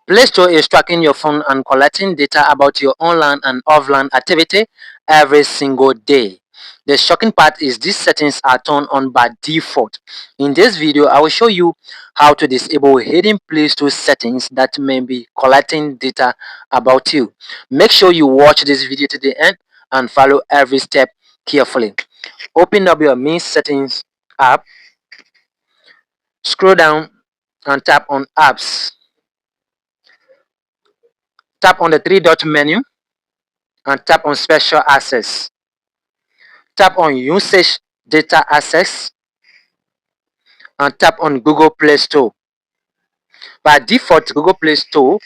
Play Store is tracking your phone and collecting data about your online and offline activity every single day. The shocking part is these settings are turned on by default. In this video, I will show you how to disable hidden Play Store settings that may be collecting data about you. Make sure you watch this video to the end and follow every step carefully. Open up your main settings app, scroll down and tap on apps. Tap on the three dot menu and tap on special access. Tap on usage data access and tap on Google Play Store. By default, Google Play Store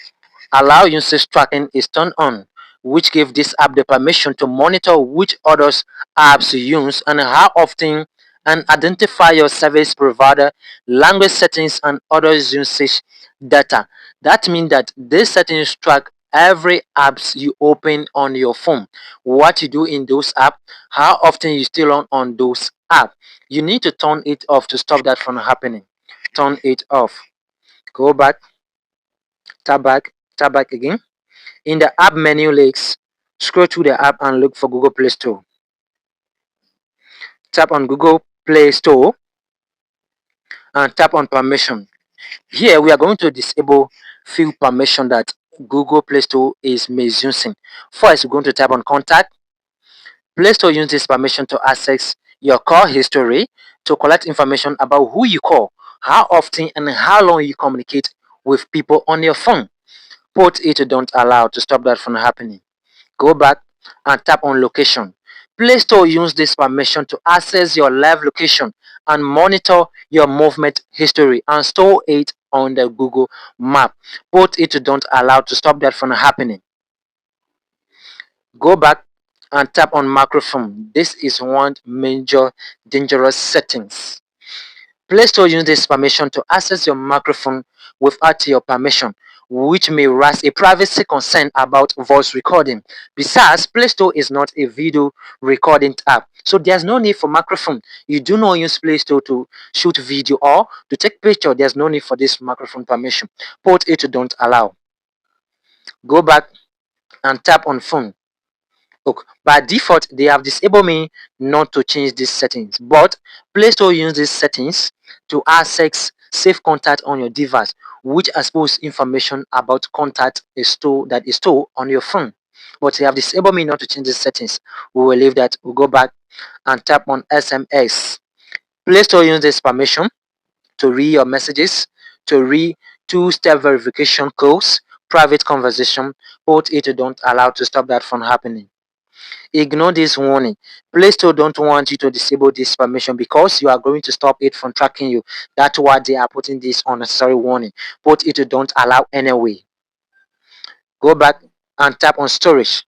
allow usage tracking is turned on, which gives this app the permission to monitor which others apps you use and how often, and identify your service provider, language settings, and others usage data. That means that these settings track every apps you open on your phone, what you do in those apps, how often you still on those apps. You need to turn it off to stop that from happening. Turn it off. Go back, tap back again. In the app menu links, scroll through the app and look for Google Play Store. Tap on Google Play Store and tap on permission. Here we are going to disable few permission that Google Play Store is misusing. First, we're going to tap on contact. Play Store uses this permission to access your call history to collect information about who you call, how often and how long you communicate with people on your phone. Put it to don't allow to stop that from happening. Go back and tap on location. Play Store uses this permission to access your live location and monitor your movement history and store it on the Google map. Put it to don't allow to stop that from happening. Go back and tap on microphone. This is one major dangerous settings. Play Store uses this permission to access your microphone without your permission, which may raise a privacy concern about voice recording. Besides, Play Store is not a video recording app, so there's no need for microphone. You do not use Play Store to shoot video or to take picture. There's no need for this microphone permission. Put it to don't allow. Go back and tap on phone. Look, by default, they have disabled me not to change these settings, but Play Store uses these settings to access safe contact on your device, which expose information about contact that is stored on your phone. But they have disabled me not to change these settings. We will leave that. We'll go back and tap on SMS. Play Store uses this permission to read your messages, to read two-step verification codes, private conversation. Put it to don't allow to stop that from happening. Ignore this warning. Play Store don't want you to disable this permission because you are going to stop it from tracking you. That's why they are putting this unnecessary warning. Put it to don't allow anyway. Go back and tap on storage.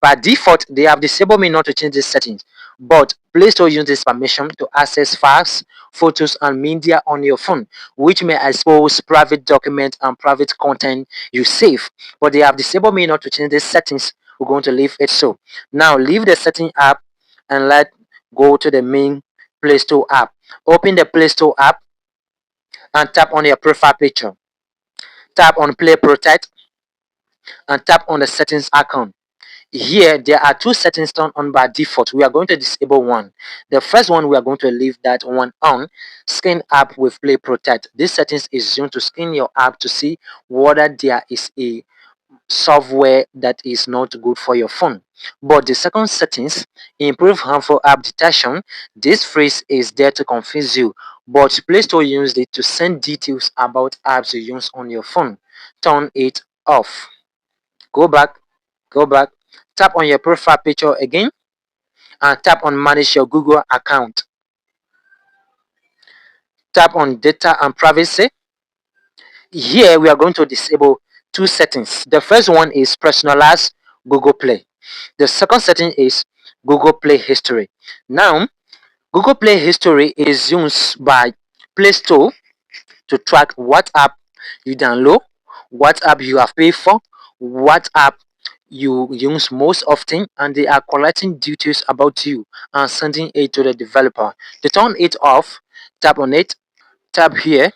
By default, they have disabled me not to change these settings, but Play Store uses this permission to access files, photos, and media on your phone, which may expose private documents and private content you save. But they have disabled me not to change these settings. We're going to leave it so. Now leave the setting app and let go to the main Play Store app. Open the Play Store app and tap on your profile picture. Tap on Play Protect and tap on the settings icon. Here there are two settings turned on by default. We are going to disable one. The first one, we are going to leave that one on. Scan app with Play Protect. This settings is used to scan your app to see whether there is a software that is not good for your phone. But the second settings, improve harmful app detection. This phrase is there to confuse you, but Play Store used it to send details about apps you use on your phone. Turn it off. Go back, go back, tap on your profile picture again and tap on manage your Google account. Tap on data and privacy. Here we are going to disable two settings. The first one is personalize Google Play. The second setting is Google Play history. Now, Google Play history is used by Play Store to track what app you download, what app you have paid for, what app you use most often, and they are collecting details about you and sending it to the developer. To turn it off, tap on it, tap here,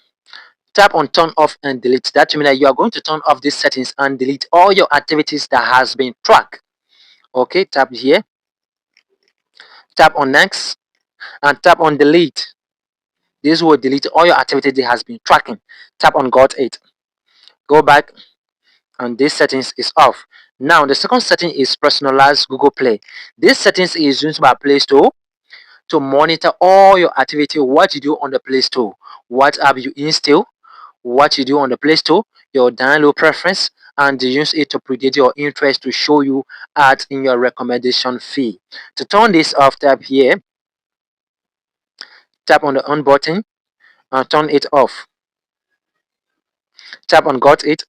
Tap on turn off and delete. That means that you are going to turn off these settings and delete all your activities that has been tracked. Okay, tap here, tap on next, and tap on delete. This will delete all your activity that has been tracking. Tap on got it. Go back, and this settings is off. Now the second setting is personalized Google Play. This settings is used by Play Store to monitor all your activity, what you do on the Play Store, what app you install, what you do on the Play Store, your download preference, and use it to predict your interest to show you ads in your recommendation feed. To turn this off, tap here, tap on the on button and turn it off. Tap on got it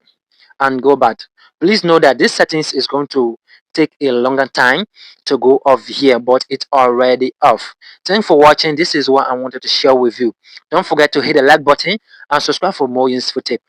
and go back. Please know that this settings is going to take a longer time to go off here, but it's already off. Thanks for watching. This is what I wanted to share with you. Don't forget to hit the like button and subscribe for more useful tips.